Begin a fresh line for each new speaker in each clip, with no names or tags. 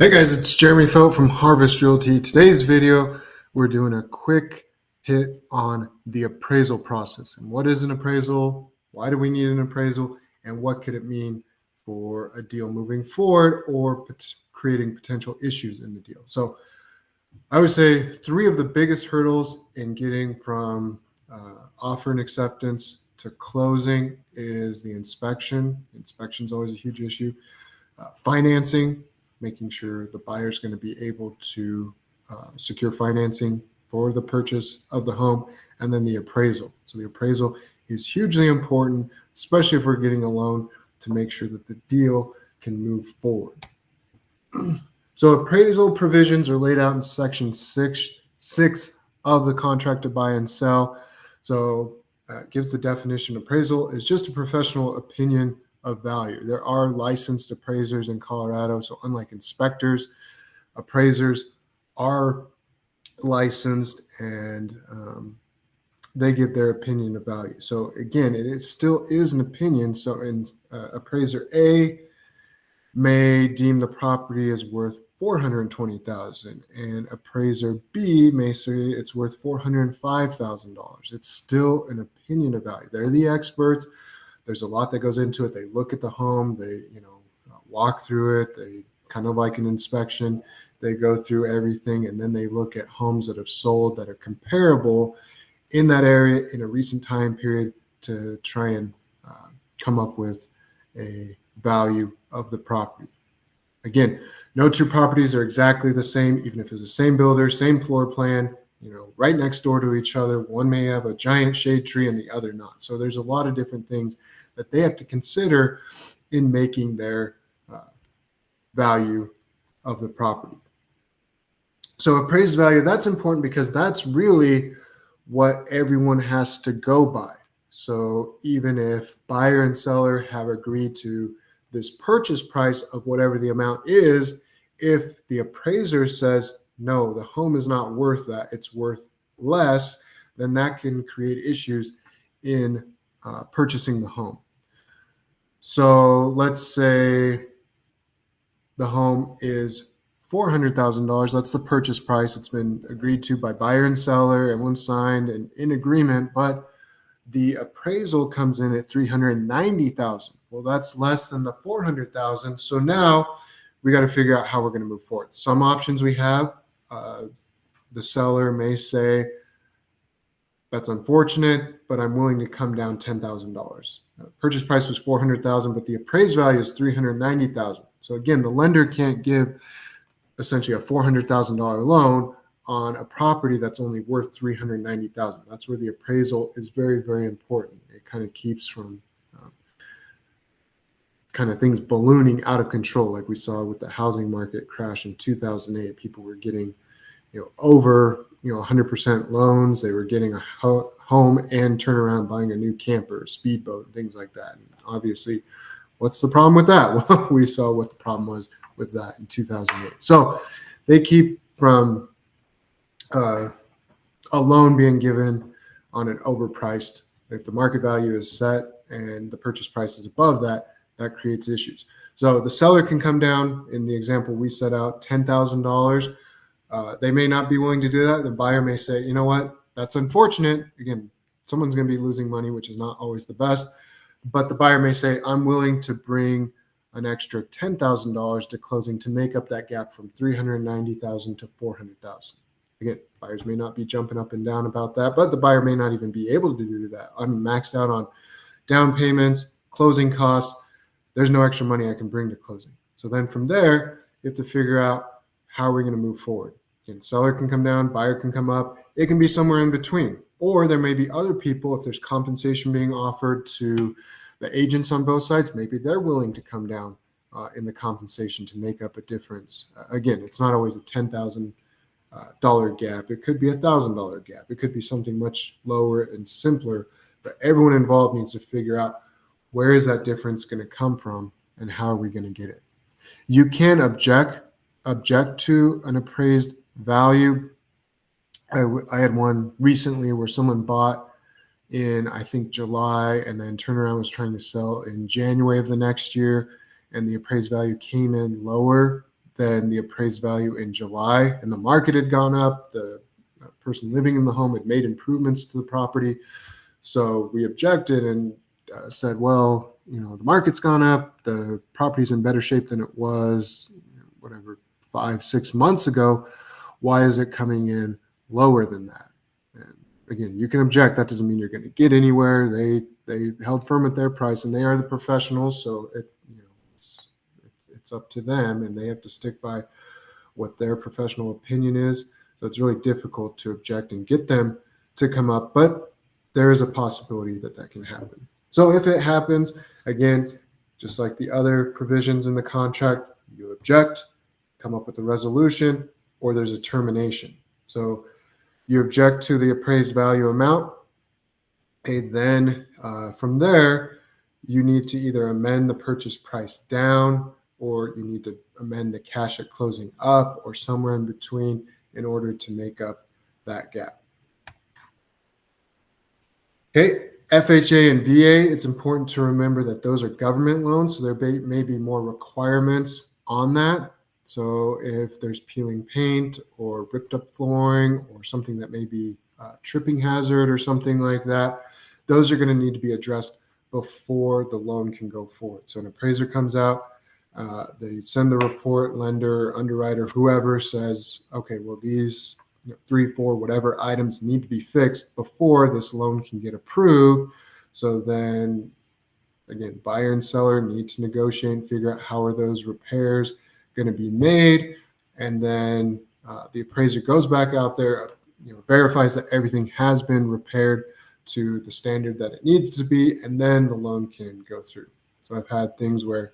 Hey guys, it's Jeremy Felt from Harvest Realty. Today's video, we're doing a quick hit on the appraisal process. And what is an appraisal? Why do we need an appraisal? And what could it mean for a deal moving forward or creating potential issues in the deal? So I would say three of the biggest hurdles in getting from offer and acceptance to closing is the inspection. Inspection is always a huge issue. Financing, making sure the buyer is going to be able to secure financing for the purchase of the home, and then the appraisal. So the appraisal is hugely important, especially if we're getting a loan, to make sure that the deal can move forward. So appraisal provisions are laid out in section 6 of the contract to buy and sell. So it gives the definition: appraisal is just a professional opinion of value. There are licensed appraisers in Colorado, so unlike inspectors, appraisers are licensed and they give their opinion of value. So again, still is an opinion. So in appraiser A may deem the property as worth $420,000, and appraiser B may say it's worth $405,000. It's still an opinion of value. They're the experts. There's a lot that goes into it. They look at the home, they walk through it, they kind of like an inspection, they go through everything, and then they look at homes that have sold that are comparable in that area in a recent time period to try and come up with a value of the property. Again, no two properties are exactly the same, even if it's the same builder, same floor plan, right next door to each other. One may have a giant shade tree and the other not. So there's a lot of different things that they have to consider in making their value of the property. So appraised value, that's important because that's really what everyone has to go by. So even if buyer and seller have agreed to this purchase price of whatever the amount is, if the appraiser says, no, the home is not worth that, it's worth less, then that can create issues in purchasing the home. So let's say the home is $400,000. That's the purchase price. It's been agreed to by buyer and seller. Everyone signed and in agreement, but the appraisal comes in at $390,000. Well, that's less than the $400,000. So now we got to figure out how we're going to move forward. Some options we have, the seller may say, that's unfortunate, but I'm willing to come down $10,000. Purchase price was $400,000, but the appraised value is $390,000. So again, the lender can't give essentially a $400,000 loan on a property that's only worth $390,000. That's where the appraisal is very, very important. It kind of keeps from kind of things ballooning out of control, like we saw with the housing market crash in 2008. People were getting over 100% loans. They were getting a home and turn around buying a new camper, speedboat, and things like that. And obviously, what's the problem with that? Well, we saw what the problem was with that in 2008. So they keep from a loan being given on an overpriced. If the market value is set and the purchase price is above that, that creates issues. So the seller can come down, in the example we set out, $10,000. They may not be willing to do that. The buyer may say, you know what, that's unfortunate. Again, someone's going to be losing money, which is not always the best. But the buyer may say, I'm willing to bring an extra $10,000 to closing to make up that gap from $390,000 to $400,000. Again, buyers may not be jumping up and down about that, but the buyer may not even be able to do that. I'm maxed out on down payments, closing costs. There's no extra money I can bring to closing. So then from there, you have to figure out how are we going to move forward. Again, seller can come down, buyer can come up. It can be somewhere in between. Or there may be other people, if there's compensation being offered to the agents on both sides, maybe they're willing to come down in the compensation to make up a difference. Again, it's not always a $10,000 gap. It could be a $1,000 gap. It could be something much lower and simpler, but everyone involved needs to figure out where is that difference going to come from and how are we going to get it. You can object to an appraised value. I had one recently where someone bought in, I think, July, and then turnaround was trying to sell in January of the next year, and the appraised value came in lower than the appraised value in July, and the market had gone up. The person living in the home had made improvements to the property. So we objected and said, well, the market's gone up. The property's in better shape than it was, whatever, 5-6 months ago. Why is it coming in lower than that? And again, you can object. That doesn't mean you're going to get anywhere. They held firm at their price, and they are the professionals. So it's up to them, and they have to stick by what their professional opinion is. So it's really difficult to object and get them to come up, but there is a possibility that can happen. So if it happens, again, just like the other provisions in the contract, you object, come up with a resolution, or there's a termination. So you object to the appraised value amount. Okay, then from there, you need to either amend the purchase price down, or you need to amend the cash at closing up, or somewhere in between, in order to make up that gap. Okay, FHA and VA, it's important to remember that those are government loans, so there may be more requirements on that. So if there's peeling paint or ripped up flooring or something that may be a tripping hazard or something like that, those are going to need to be addressed before the loan can go forward. So an appraiser comes out, they send the report, lender, underwriter, whoever says, okay, well, these 3, 4, whatever items need to be fixed before this loan can get approved. So then, again, buyer and seller need to negotiate and figure out how are those repairs going to be made. And then the appraiser goes back out there, verifies that everything has been repaired to the standard that it needs to be, and then the loan can go through. So I've had things where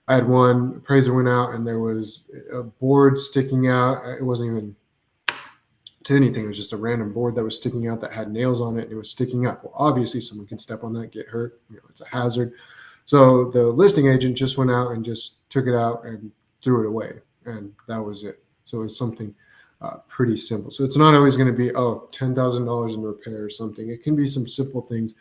I had one appraiser went out and there was a board sticking out. It wasn't even to anything. It was just a random board that was sticking out that had nails on it, and it was sticking up. Well, obviously someone can step on that, get hurt. It's a hazard. So the listing agent just went out and just took it out and threw it away, and that was it. So it's something pretty simple. So it's not always going to be, $10,000 in repair or something. It can be some simple things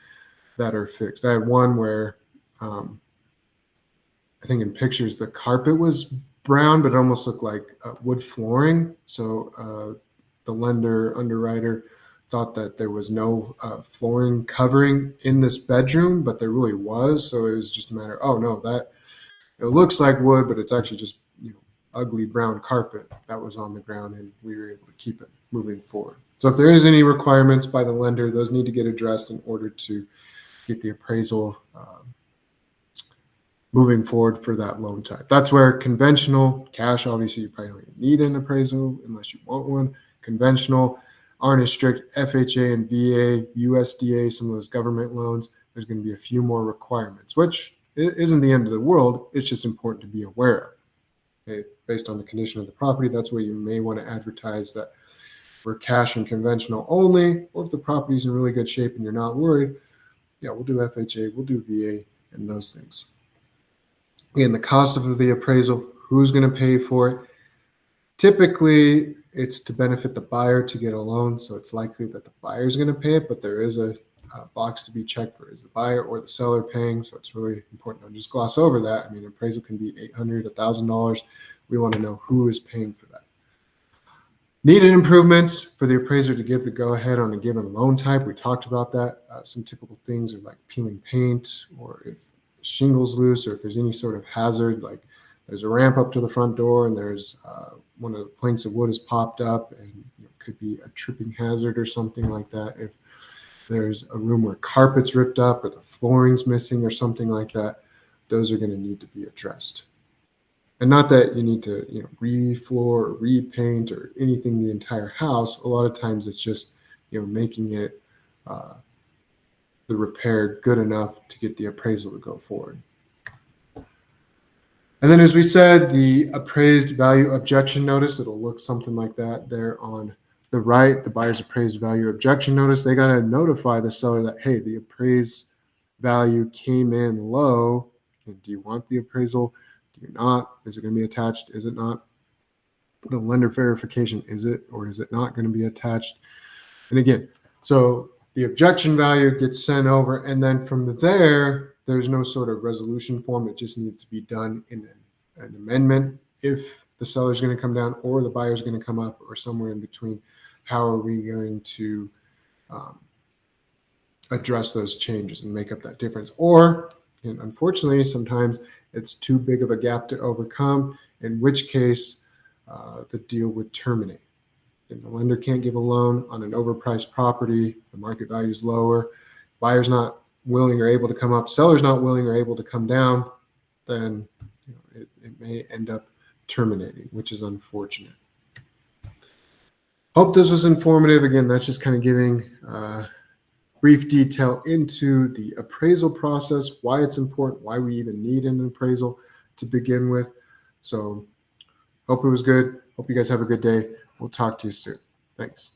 that are fixed. I had one where I think in pictures the carpet was brown, but it almost looked like wood flooring. So the lender, underwriter thought that there was no flooring covering in this bedroom, but there really was. So it was just a matter of, that it looks like wood, but it's actually just ugly brown carpet that was on the ground, and we were able to keep it moving forward. So if there is any requirements by the lender, those need to get addressed in order to get the appraisal moving forward for that loan type. That's where conventional cash, obviously you probably don't need an appraisal unless you want one. Conventional aren't as strict. FHA and VA, USDA, some of those government loans, there's going to be a few more requirements, which isn't the end of the world. It's just important to be aware of. Okay? Based on the condition of the property, that's where you may want to advertise that we're cash and conventional only, or if the property's in really good shape and you're not worried, we'll do FHA, we'll do VA, and those things. Again, the cost of the appraisal, who's going to pay for it? Typically, it's to benefit the buyer to get a loan, so it's likely that the buyer is going to pay it, but there is a box to be checked for, is the buyer or the seller paying? So it's really important. Don't just gloss over that. Appraisal can be $800, $1,000. We want to know who is paying for that. Needed improvements for the appraiser to give the go-ahead on a given loan type. We talked about that. Some typical things are like peeling paint, or if shingles loose, or if there's any sort of hazard, like there's a ramp up to the front door and there's one of the planks of wood has popped up, and it could be a tripping hazard or something like that. If there's a room where carpet's ripped up or the flooring's missing or something like that, those are going to need to be addressed. And not that you need to re-floor or repaint or anything the entire house. A lot of times it's just making it the repair good enough to get the appraisal to go forward. And then, as we said, the appraised value objection notice, it'll look something like that there on the right, the buyer's appraised value objection notice. They got to notify the seller that, hey, the appraised value came in low. And do you want the appraisal? Do you not? Is it going to be attached? Is it not? The lender verification, is it or is it not going to be attached? And again, so the objection value gets sent over, and then from there, there's no sort of resolution form. It just needs to be done in an amendment if the seller is going to come down or the buyer is going to come up or somewhere in between, how are we going to address those changes and make up that difference? Or, and unfortunately, sometimes it's too big of a gap to overcome, in which case the deal would terminate. If the lender can't give a loan on an overpriced property, the market value is lower, buyer's not willing or able to come up, seller's not willing or able to come down, then it may end up terminating, which is unfortunate. Hope this was informative. Again, that's just kind of giving brief detail into the appraisal process, why it's important, why we even need an appraisal to begin with. So hope it was good. Hope you guys have a good day. We'll talk to you soon. Thanks.